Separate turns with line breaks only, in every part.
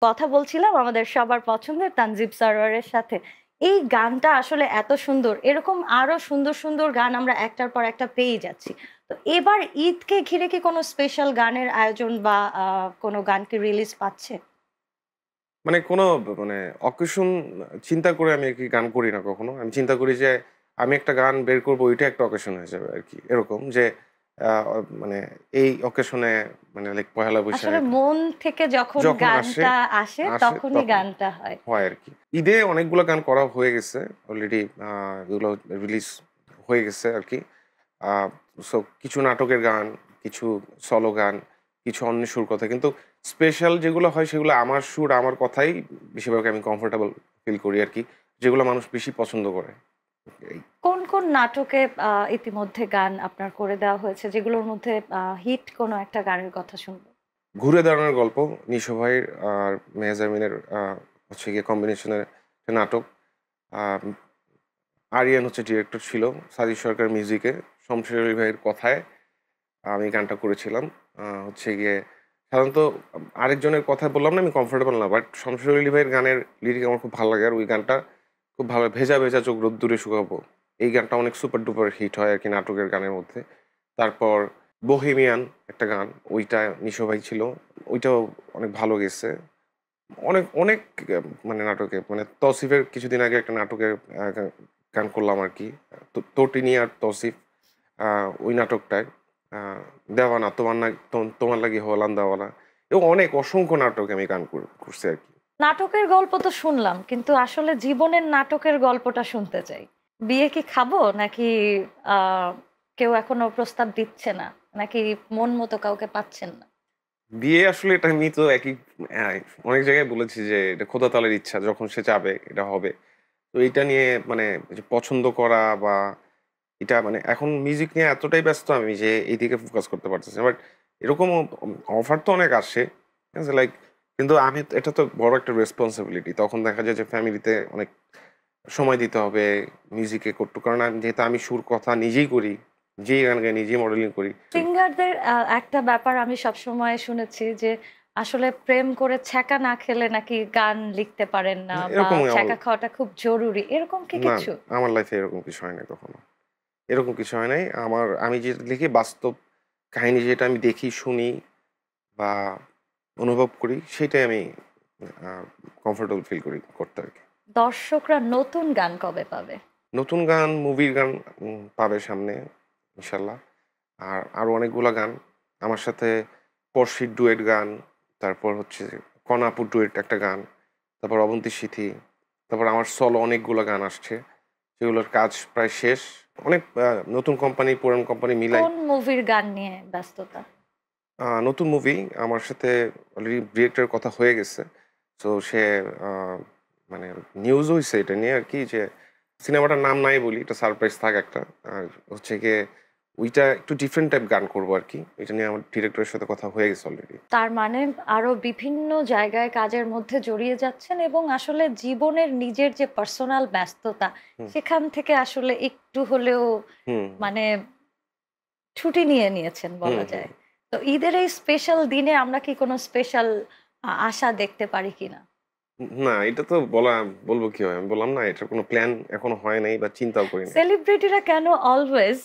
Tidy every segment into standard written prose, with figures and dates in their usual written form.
কথা বলছিলাম আমাদের সবার পছন্দের তানজিব সারোয়ারের সাথে। এই গানটা আসলে এত সুন্দর। এরকম আরো সুন্দর, সুন্দর গান আমরা একটার পর একটা পেয়েই যাচ্ছি। তো এবার ঈদকে ঘিরে কি কোনো স্পেশাল গানের আয়োজন বা কোনো গান কি রিলিজ পাচ্ছে?
মানে কোনো মানে অকেশন চিন্তা করে আমি আরকি গান করি না কখনো। আমি চিন্তা করি যে আমি একটা গান বের করব ওইটা একটা অকেশন হয়ে যাবে আরকি। এরকম যে আ মানে এই অকেশনে মানে লাইক পহেলা
আসলে
বৈশাখ
মন থেকে যখন
যখন আসে,
গানটা আসে তখনই
তখন
গানটা হয়।
হয় আরকি। ঈদে অনেকগুলো গান করা হয়ে গেছে অলরেডি এগুলো রিলিজ হয়ে গেছে আরকি। আ সো কিছু নাটকের গান, কিছু সলো গান, কিছু অন্য সুর কথা। কিন্তু স্পেশাল যেগুলো হয় সেগুলো আমার সুর, আমার কথাই বেশিরভাগ আমি কমফোর্টেবল ফিল করি আরকি। যেগুলো মানুষ বেশি পছন্দ করে। এই
কোন, কোন নাটকে ইতিমধ্যে গান আপনার করে দেওয়া হয়েছে যেগুলোর মধ্যে হিট কোনো একটা গানের কথা শুনবো?
ঘুরে দাঁড়ানোর গল্প নিশো ভাইয়ের আর মেহেজ আমিনের হচ্ছে গিয়ে কম্বিনেশনের একটা নাটক। আ আরিয়ান হচ্ছে ডিরেক্টর ছিল। সাজিদ সরকার মিউজিকে, শমশের আলী ভাইয়ের কথায় আমি গানটা করেছিলাম। হচ্ছে গিয়ে সাধারণত আরেকজনের কথা বললাম না আমি কমফোর্টেবল না। বাট শমশের আলী ভাইয়ের গানের লিরিক আমার খুব ভালো লাগে। আর ওই গানটা খুব ভালো ভেজা, ভেজা চোখ রোদ্দুরে শুকাবো। এই গানটা অনেক সুপার ডুপার হিট হয় আরকি নাটকের গানের মধ্যে। তারপর 'বোহেমিয়ান' একটা গান, ওইটা নিশো ভাই ছিল। ওইটাও অনেক ভালো গেছে। অনেক, অনেক মানে নাটকে মানে তৌসিফের কিছুদিন আগে একটা নাটকের গান করলাম আরকি। তটিনী আর তৌসিফ আ ওই নাটকটায় আ 'দেওয়ানা' তোমার লাগি হলাম দেওয়ানা এবং অনেক অসংখ্য নাটকে আমি গান করছি আরকি।
নাটকের গল্প তো শুনলাম। কিন্তু আসলে জীবনের নাটকের গল্পটা শুনতে চাই। বিয়ে কি খাবো? নাকি আ কেউ এখনো প্রস্তাব দিচ্ছে না? নাকি মন মতো কাউকে পাচ্ছেন না?
বিয়ে আসলে এটা আমি তো অ্যা অনেক জায়গায় বলেছি যে এটা খোদা তাআলার ইচ্ছা যখন সে চাবে এটা হবে। তো এইটা নিয়ে মানে যে পছন্দ করা বা এটা মানে এখন মিউজিক নিয়ে এতটাই ব্যস্ত আমি যে এইদিকে ফোকাস করতে পারতেছি না। বাট এরকম অফার তো অনেক আসে। ঠিক আছে? লাইক কিন্তু আমি এটা তো বড় একটা রেসপনসিবিলিটি। তখন দেখা যায় যে ফ্যামিলিতে অনেক সময় দিতে হবে মিউজিকে করতে। কারণ যেহেতু আমি সুর কথা নিজেই করি, নিজেই গান গাই, নিজেই মডেলিং করি। তো
সিঙ্গারদের একটা ব্যাপার আমি সবসময় শুনেছি যে আসলে প্রেম করে ছ্যাঁকা না খেলে নাকি গান লিখতে পারেন না বা
এরকমই
ছ্যাঁকা খাওয়াটা খুব জরুরি। এরকম কি
না,
কিছু?
আমার লাইফে এরকম কিছু হয় নাই কখনো। এরকম কিছু হয় নাই। আমি যেটা লিখি বাস্তব কাহিনী যেটা আমি দেখি, শুনি বা অনুভব করি সেটাই আমি আ কমফোর্টেবল ফিল করি করতে আরকি।
দর্শকরা নতুন গান কবে পাবে?
নতুন গান, মুভির গান পাবে সামনে ইনশাল্লাহ। আর আরো অনেকগুলা গান আমার সাথে পরশির ডুয়েট গান, তারপর হচ্ছে কণাপুর ডুয়েট একটা গান, তারপর অবন্তী সিথি, তারপর আমার সলো অনেকগুলা গান আসছে। সেগুলোর কাজ প্রায় শেষ। অনেক নতুন কোম্পানি, পুরান কোম্পানি মিলাই
কোন মুভির গান নিয়ে ব্যস্ততা?
নতুন মুভি আমার সাথে অলরেডি ডিরেক্টরের কথা হয়ে গেছে। সো সে আ মানে নিউজ হইছে এটা নিয়ে আরকি যে সিনেমাটার নাম নাই বলি, এটা সারপ্রাইজ থাক একটা। আর হচ্ছে গিয়ে ওইটা একটু ডিফারেন্ট টাইপ গান করবো আরকি। এটা নিয়ে আমার ডিরেক্টরের সাথে কথা হয়ে গেছে অলরেডি।
তার মানে আরো বিভিন্ন জায়গায় কাজের মধ্যে জড়িয়ে যাচ্ছেন এবং আসলে জীবনের নিজের যে পার্সোনাল ব্যস্ততা,
হুম,
সেখান থেকে আসলে একটু হলেও
হুম,
মানে ছুটি নিয়ে নিয়েছেন
হুম,
বলা
হুম।
যায়। তো ঈদের এই স্পেশাল দিনে আমরা কি কোনো স্পেশাল আশা দেখতে পারি কিনা?
না এটা তো বলবো কিভাবে? আমি বললাম না এটার কোনো প্ল্যান এখনো হয় নাই বা চিন্তাও করি নাই।
সেলিব্রিটিরা কেন অলওয়েজ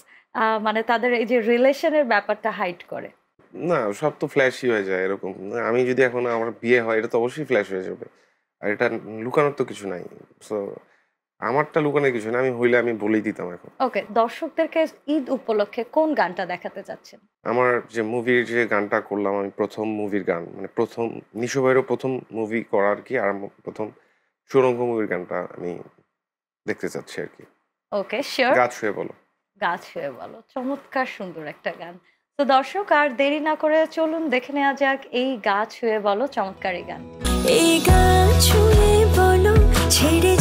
মানে তাদের এই যে রিলেশন এর ব্যাপারটা হাইড করে?
না, সব তো ফ্ল্যাশই হয়ে যায় এরকম। আমি যদি এখন আমার বিয়ে হয় এটা তো অবশ্যই ফ্ল্যাশ হয়ে যাবে। আর এটা লুকানোর তো কিছু নাই। সো আমারটা লুকানোর কিছু না। আমি হইলে আমি বলেই দিতাম এখন।
ওকে, দর্শকদেরকে ঈদ উপলক্ষে কোন গানটা দেখাতে চাচ্ছেন?
আমার যে মুভির যে গানটা করলাম আমি ১ম মুভির গান মানে ১ম নিশো ভাইয়েরও ১ম মুভি করা আরকি। আর ১ম সুড়ঙ্গ মুভির গানটা আমি দেখতে চাচ্ছি আরকি।
ওকে, সিউর।
'গা ছুঁয়ে বলো'।
গা ছুঁয়ে বলো। চমৎকার সুন্দর একটা গান। তো দর্শক আর দেরি না করে চলুন দেখে নেওয়া যাক এই গা ছুঁয়ে বলো চমৎকার এই গানটি।
এই গা ছুঁয়ে বলো ছেড়ে